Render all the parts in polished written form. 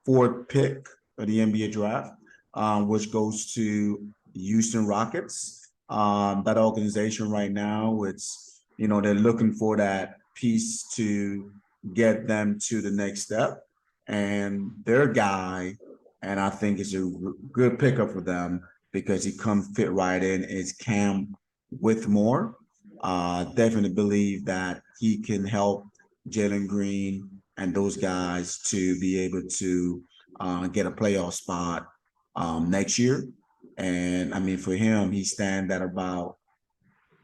fourth pick of the NBA draft, which goes to Houston Rockets. That organization right now, they're looking for that piece to get them to the next step. And their guy, and I think it's a good pickup for them because he comes fit right in, is Cam Whitmore. Definitely believe that he can help Jalen Green and those guys to be able to get a playoff spot next year. And I mean, for him, he stands at about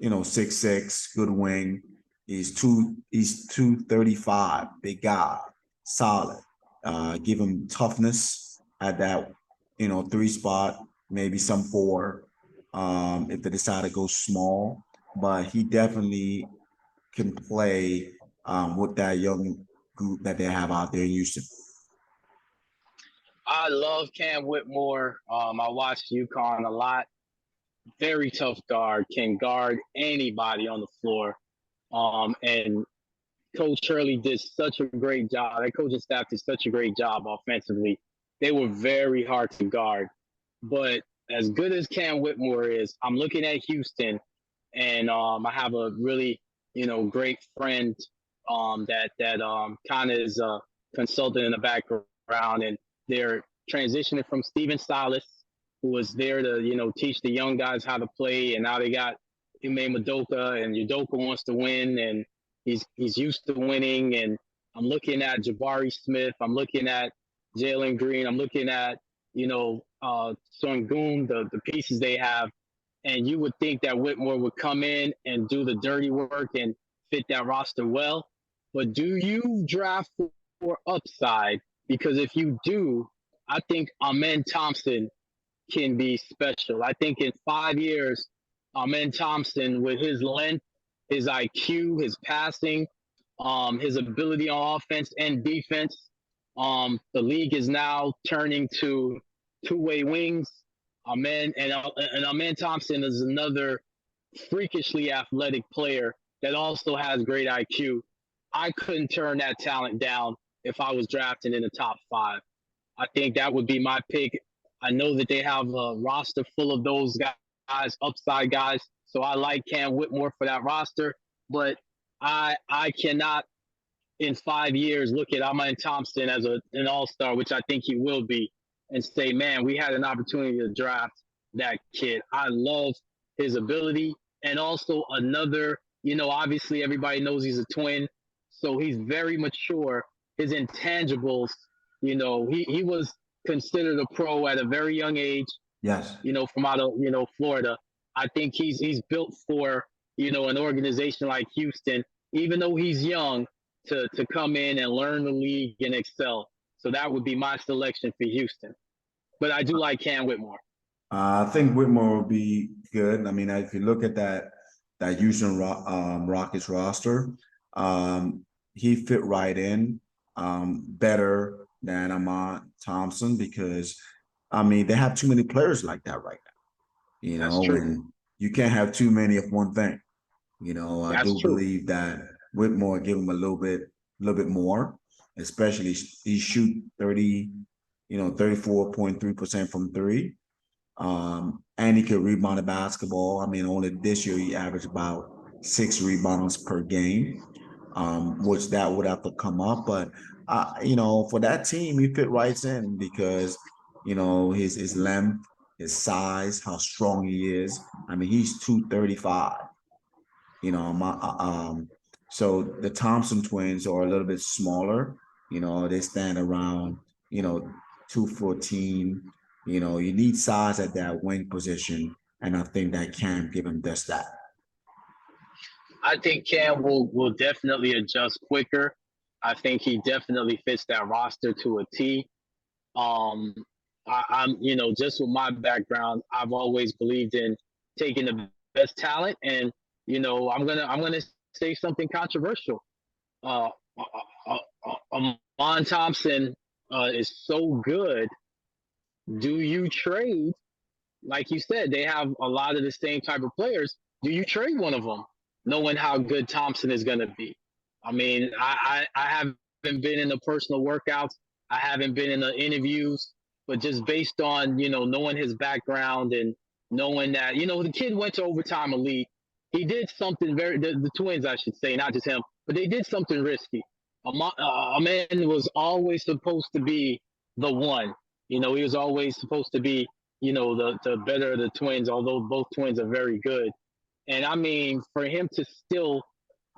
6'6", good wing. He's 235, big guy, solid. Give him toughness at that three spot, maybe some four, if they decide to go small. But he definitely can play with that young group that they have out there in Houston. I love Cam Whitmore. I watched UConn a lot. Very tough guard, can guard anybody on the floor. And Coach Hurley did such a great job. That coaching staff did such a great job offensively. They were very hard to guard. But as good as Cam Whitmore is, I'm looking at Houston, and I have a really, great friend that kind of is a consultant in the background, and they're transitioning from Steven Silas, who was there to, teach the young guys how to play, and now they got Ime Madoka, and Udoka wants to win, and he's used to winning. And I'm looking at Jabari Smith, I'm looking at Jalen Green, I'm looking at, Sengun, the pieces they have. And you would think that Whitmore would come in and do the dirty work and fit that roster well. But do you draft for upside? Because if you do, I think Amen Thompson can be special. I think in 5 years, Amen Thompson, with his length, his IQ, his passing, his ability on offense and defense, the league is now turning to two-way wings. Amen Thompson is another freakishly athletic player that also has great IQ. I couldn't turn that talent down if I was drafting in the top 5. I think that would be my pick. I know that they have a roster full of those guys, upside guys. So I like Cam Whitmore for that roster. But I cannot, in 5 years, look at Amen Thompson as an all-star, which I think he will be, and say, man, we had an opportunity to draft that kid. I love his ability. And also another, obviously everybody knows he's a twin. So he's very mature. His intangibles, he was considered a pro at a very young age. Yes. From out of, Florida. I think he's built for, an organization like Houston, even though he's young, to come in and learn the league and excel. So that would be my selection for Houston. But I do like Cam Whitmore. I think Whitmore will be good. I mean, if you look at that Houston Rockets roster, he fit right in better than Amen Thompson because, I mean, they have too many players like that right now. That's true. And you can't have too many of one thing. I do believe that Whitmore give him a little bit more, especially he shoot 34.3% from three. And he could rebound the basketball. I mean, only this year he averaged about 6 rebounds per game, which that would have to come up. But for that team, he fit right in because his length, his size, how strong he is. I mean, he's 235. So the Thompson twins are a little bit smaller. They stand around 214. You need size at that wing position, and I think that Cam give him just that. I think Cam will definitely adjust quicker. I think he definitely fits that roster to a T. I'm just with my background, I've always believed in taking the best talent, and I'm gonna say something controversial. Amen Thompson is so good. Do you trade? Like you said, they have a lot of the same type of players. Do you trade one of them, knowing how good Thompson is going to be? I mean, I haven't been in the personal workouts, I haven't been in the interviews, but just based on knowing his background and knowing that the kid went to overtime elite, he did something the twins I should say, not just him, but they did something risky. A man was always supposed to be the one. He was always supposed to be the better of the twins, although both twins are very good. And I mean, for him to still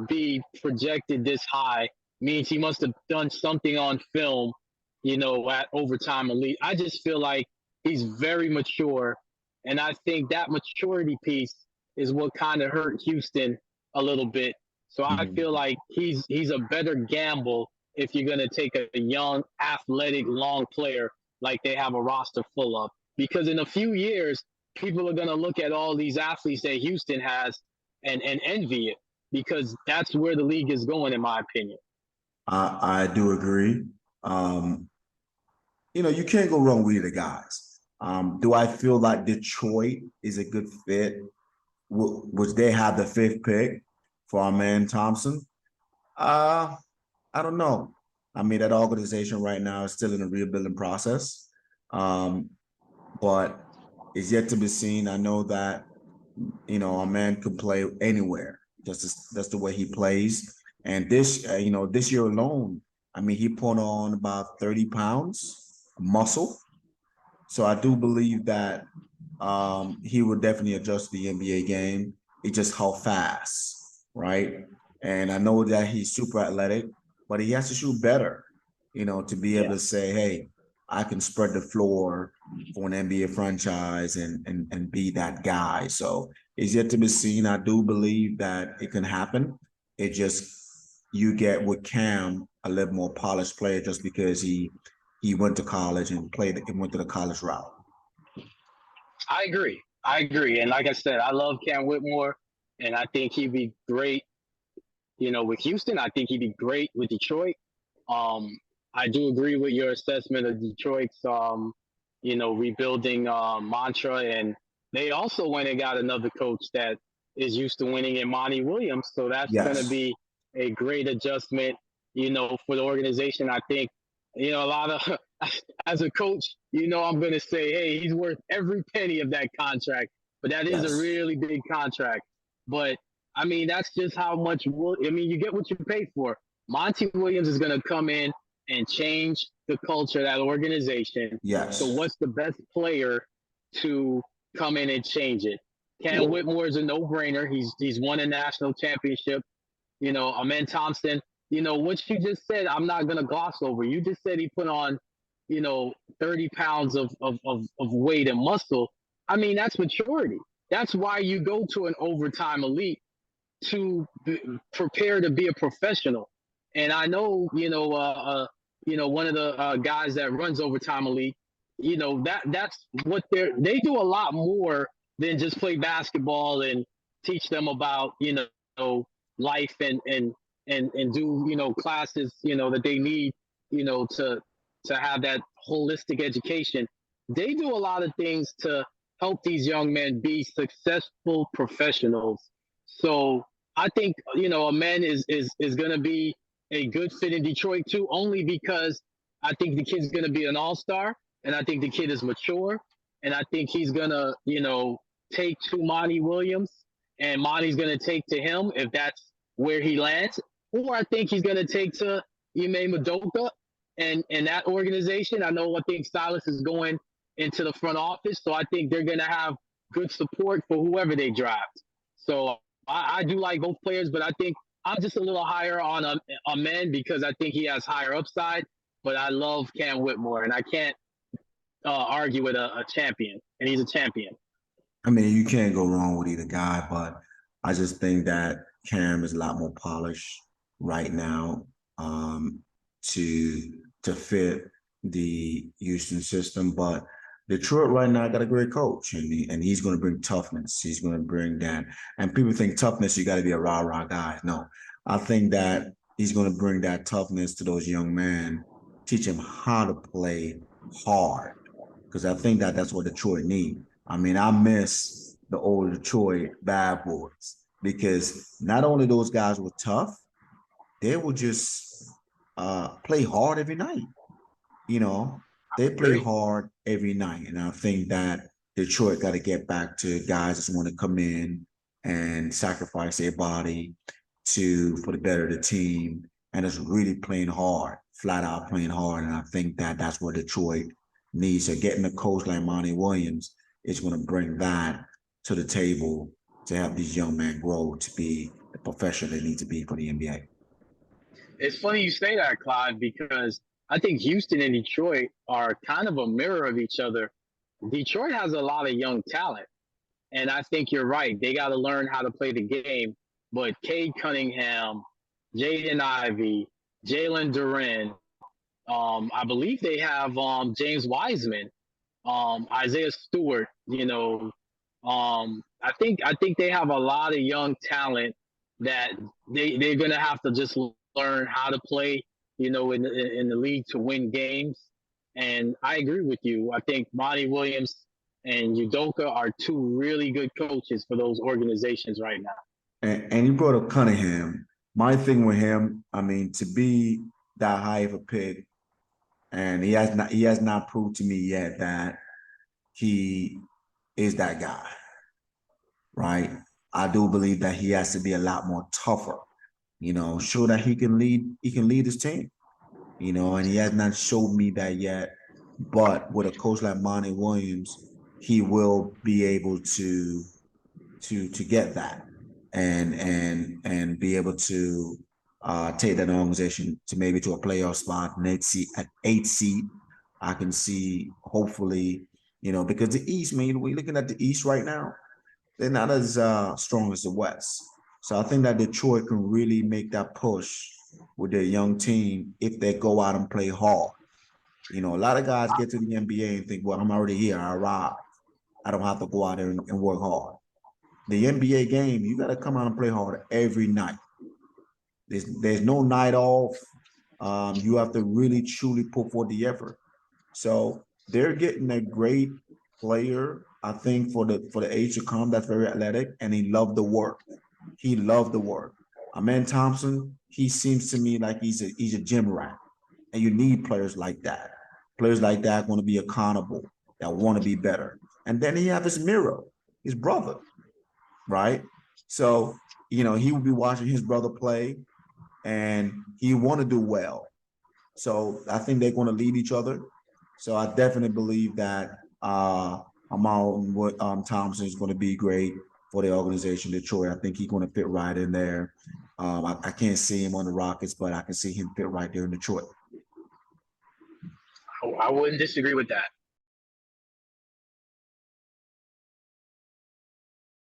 be projected this high means he must have done something on film, at overtime elite. I just feel like he's very mature. And I think that maturity piece is what kind of hurt Houston a little bit. So I Mhm. feel like he's a better gamble if you're gonna take a young, athletic, long player like they have a roster full of. Because in a few years, people are gonna look at all these athletes that Houston has and envy it because that's where the league is going, in my opinion. I do agree. Um, you can't go wrong with either guys. Do I feel like Detroit is a good fit? Would they have the fifth pick for our man Thompson? Uh, I don't know. I mean, that organization right now is still in a rebuilding process. Um, but it's yet to be seen. I know that a man can play anywhere. That's the way he plays. And this year alone, I mean, he put on about 30 pounds of muscle. So I do believe that he would definitely adjust the NBA game. It's just how fast, right? And I know that he's super athletic, but he has to shoot better, to be able Yeah, to say, hey, I can spread the floor for an NBA franchise and be that guy. So it's yet to be seen. I do believe that it can happen. It just you get with Cam a little more polished player just because he went to college and played and went to the college route. I agree. I agree. And like I said, I love Cam Whitmore, and I think he'd be great, with Houston. I think he'd be great with Detroit. Um, I do agree with your assessment of Detroit's, rebuilding mantra, and they also went and got another coach that is used to winning in Monty Williams. So that's going to Yes. be a great adjustment, for the organization. I think, a lot of as a coach, I'm going to say, hey, he's worth every penny of that contract. But that is a Yes. really big contract. But I mean, that's just how much. I mean, you get what you pay for. Monty Williams is going to come in and change the culture of that organization. So, Yes. what's the best player to come in and change it? Cam Whitmore is a no-brainer. He's won a national championship. Amen Thompson. What you just said, I'm not gonna gloss over. You just said he put on, 30 pounds of weight and muscle. I mean, that's maturity. That's why you go to an overtime elite to prepare to be a professional. And I know, one of the guys that runs Overtime Elite, that's what they do a lot more than just play basketball and teach them about, life and do, classes, that they need, to have that holistic education. They do a lot of things to help these young men be successful professionals. So I think a man is going to be a good fit in Detroit too, only because I think the kid's going to be an all star, and I think the kid is mature, and I think he's going to take to Monty Williams, and Monty's going to take to him if that's where he lands, or I think he's going to take to Ime Madoka and that organization. I think Silas is going into the front office, so I think they're going to have good support for whoever they draft. So I do like both players, but I think I'm just a little higher on a man because I think he has higher upside. But I love Cam Whitmore, and I can't argue with a champion, and he's a champion. I mean, you can't go wrong with either guy, but I just think that Cam is a lot more polished right now to fit the Houston system. But Detroit right now got a great coach, and he's going to bring toughness. He's going to bring that. And people think toughness, you got to be a rah rah guy. No, I think that he's going to bring that toughness to those young men, teach them how to play hard, because I think that that's what Detroit need. I mean, I miss the old Detroit bad boys because not only those guys were tough, they would just play hard every night. you know, they play hard every night. And I think that Detroit got to get back to guys that want to come in and sacrifice their body for the better of the team and just really playing hard, flat out playing hard. And I think that that's what Detroit needs. So getting a coach like Monty Williams is going to bring that to the table to help these young men grow to be the professional they need to be for the NBA. It's funny you say that, Clyde, because I think Houston and Detroit are kind of a mirror of each other. Detroit has a lot of young talent, and I think you're right. They got to learn how to play the game. But Cade Cunningham, Jaden Ivey, Jalen Duren, I believe they have James Wiseman, Isaiah Stewart. I think they have a lot of young talent that they're gonna have to just learn how to play. In the league to win games. And I agree with you. I think Monty Williams and Udoka are two really good coaches for those organizations right now. And you brought up Cunningham. My thing with him, I mean, to be that high of a pick, and he has not proved to me yet that he is that guy, right? I do believe that he has to be a lot more tougher, show that he can lead his team, and he has not showed me that yet. But with a coach like Monty Williams, he will be able to get that and be able to take that organization to maybe to a playoff spot, an 8 seed. I can see hopefully, because the East, man, we're looking at the East right now, they're not as strong as the West. So I think that Detroit can really make that push with their young team if they go out and play hard. A lot of guys get to the NBA and think, well, I'm already here. I arrived. I don't have to go out there and work hard. The NBA game, you got to come out and play hard every night. There's no night off. You have to really truly put forth the effort. So they're getting a great player, I think, for the age to come. That's very athletic, and he loved the work. He loved the work. Amen Thompson, he seems to me like he's a gym rat, and you need players like that. Players like that want to be accountable, that want to be better. And then he have his mirror, his brother, right? So, he would be watching his brother play and he want to do well. So I think they're going to lead each other. So I definitely believe that Thompson is going to be great for the organization, Detroit. I think he's going to fit right in there. I can't see him on the Rockets, but I can see him fit right there in Detroit. I wouldn't disagree with that.